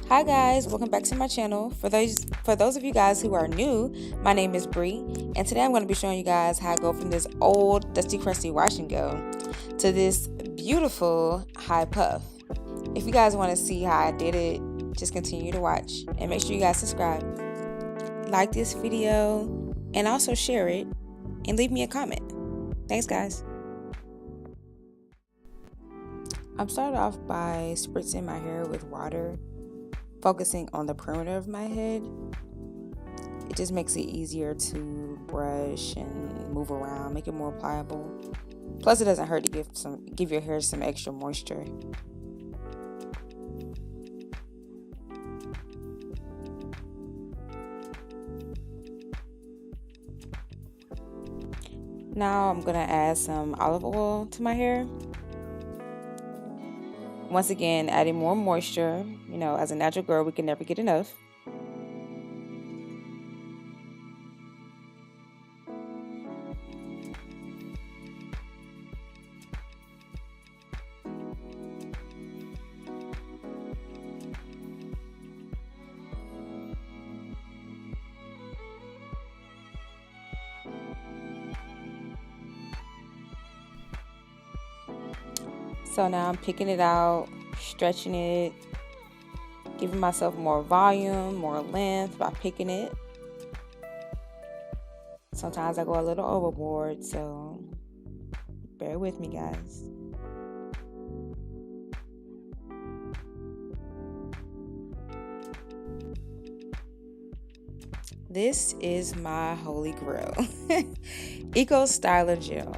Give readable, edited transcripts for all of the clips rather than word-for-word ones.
Hi guys, welcome back to my channel. For those of you guys who are new, my name is Bree, and today I'm going to be showing you guys how I go from this old dusty crusty wash and go to this beautiful high puff. If you guys want to see how I did it, just continue to watch and make sure you guys subscribe, like this video, and also share it and leave me a comment. Thanks guys. I'm starting off by spritzing my hair with water, focusing on the perimeter of my head. It just makes it easier to brush and move around, make it more pliable. Plus it doesn't hurt to give your hair some extra moisture. Now I'm gonna add some olive oil to my hair. Once again, adding more moisture. You know, as a natural girl, we can never get enough. So now I'm picking it out, stretching it, giving myself more volume, more length by picking it. Sometimes I go a little overboard, so bear with me, guys. This is my holy grail. Eco Styler Gel.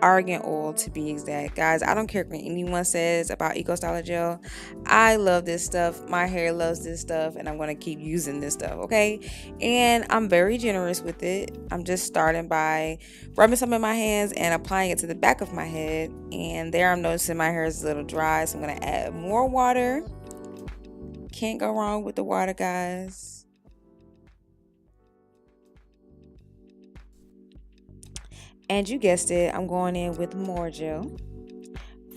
Argan Oil to be exact. Guys, I don't care what anyone says about Eco Styler Gel. I love this stuff. My hair loves this stuff, and I'm going to keep using this stuff, okay? And I'm very generous with it. I'm just starting by rubbing some in my hands and applying it to the back of my head. And there I'm noticing my hair is a little dry, so I'm going to add more water. Can't go wrong with the water, guys. And you guessed it, I'm going in with more gel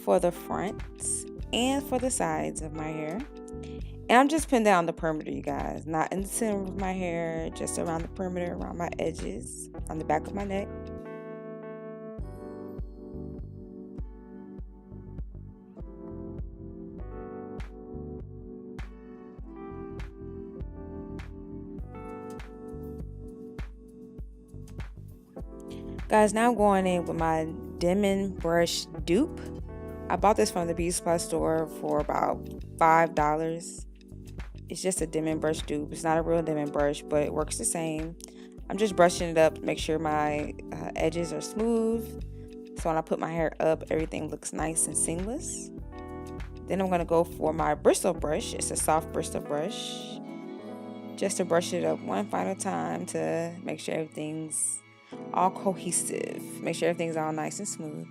for the fronts and for the sides of my hair. And I'm just putting down the perimeter, you guys. Not in the center of my hair, just around the perimeter, around my edges, on the back of my neck. Guys, now I'm going in with my Demon Brush dupe. I bought this from the beauty supply store for about $5. It's just a Demon Brush dupe. It's not a real Demon brush, but it works the same. I'm just brushing it up to make sure my edges are smooth. So when I put my hair up, everything looks nice and seamless. Then I'm going to go for my bristle brush. It's a soft bristle brush. Just to brush it up one final time to make sure everything's all cohesive. Make sure everything's all nice and smooth.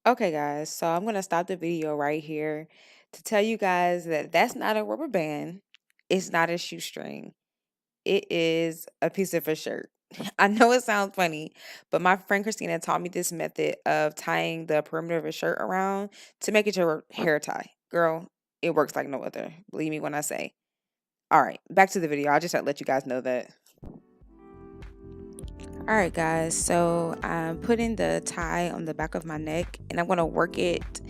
Okay guys, so I'm gonna stop the video right here to tell you guys that that's not a rubber band. It's not a shoestring. It is a piece of a shirt. I know it sounds funny, but my friend Christina taught me this method of tying the perimeter of a shirt around to make it your hair tie. Girl, it works like no other. Believe me when I say. All right, back to the video. I just had to let you guys know that. All right, guys, so I'm putting the tie on the back of my neck, and I'm going to work it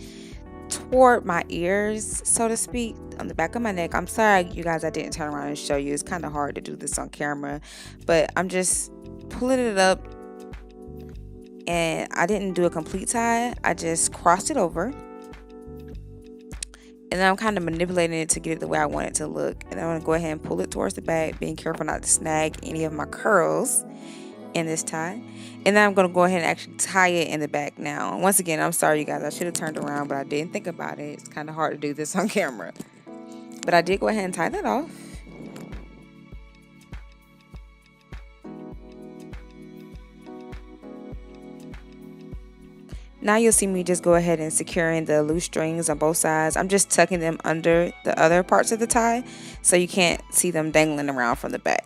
toward my ears, so to speak, on the back of my neck. I'm sorry, you guys, I didn't turn around and show you. It's kind of hard to do this on camera, but I'm just pulling it up, and I didn't do a complete tie. I just crossed it over, and then I'm kind of manipulating it to get it the way I want it to look. And I'm going to go ahead and pull it towards the back, being careful not to snag any of my curls in this tie. And then I'm going to go ahead and actually tie it in the back now. Once again, I'm sorry you guys, I should have turned around, but I didn't think about it. It's kind of hard to do this on camera, but I did go ahead and tie that off. Now you'll see me just go ahead and securing the loose strings on both sides. I'm just tucking them under the other parts of the tie so you can't see them dangling around from the back.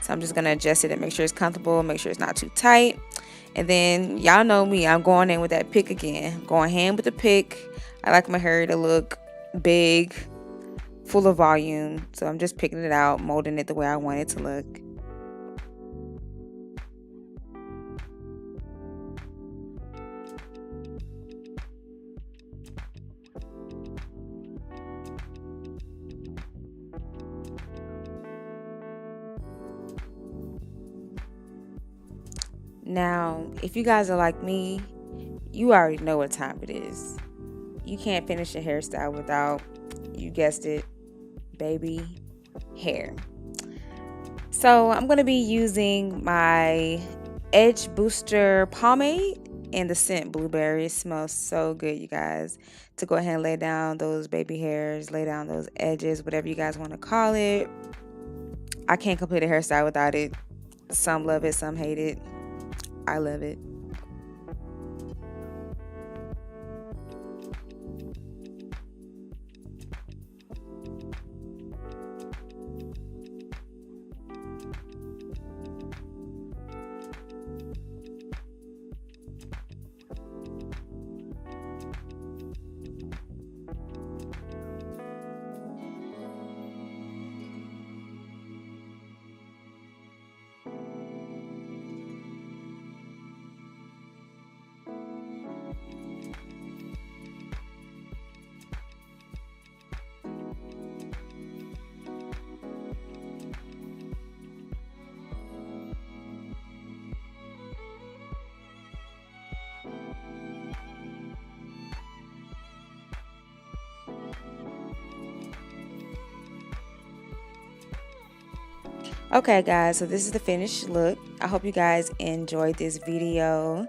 So So I'm just going to adjust it and make sure it's comfortable, make sure it's not too tight. And then y'all know me, I'm going in with that pick again. Going hand with the pick. I like my hair to look big, full of volume. So I'm just picking it out, molding it the way I want it to look. Now, if you guys are like me, you already know what time it is. You can't finish a hairstyle without, you guessed it, baby hair. So I'm going to be using my Edge Booster Pomade in the scent Blueberry. It smells so good, you guys. To go ahead and lay down those baby hairs, lay down those edges, whatever you guys want to call it. I can't complete a hairstyle without it. Some love it, some hate it. I love it. Okay guys, so this is the finished look. I hope you guys enjoyed this video.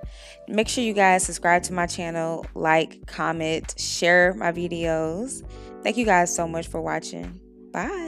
Make sure you guys subscribe to my channel, like, comment, share my videos. Thank you guys so much for watching. Bye.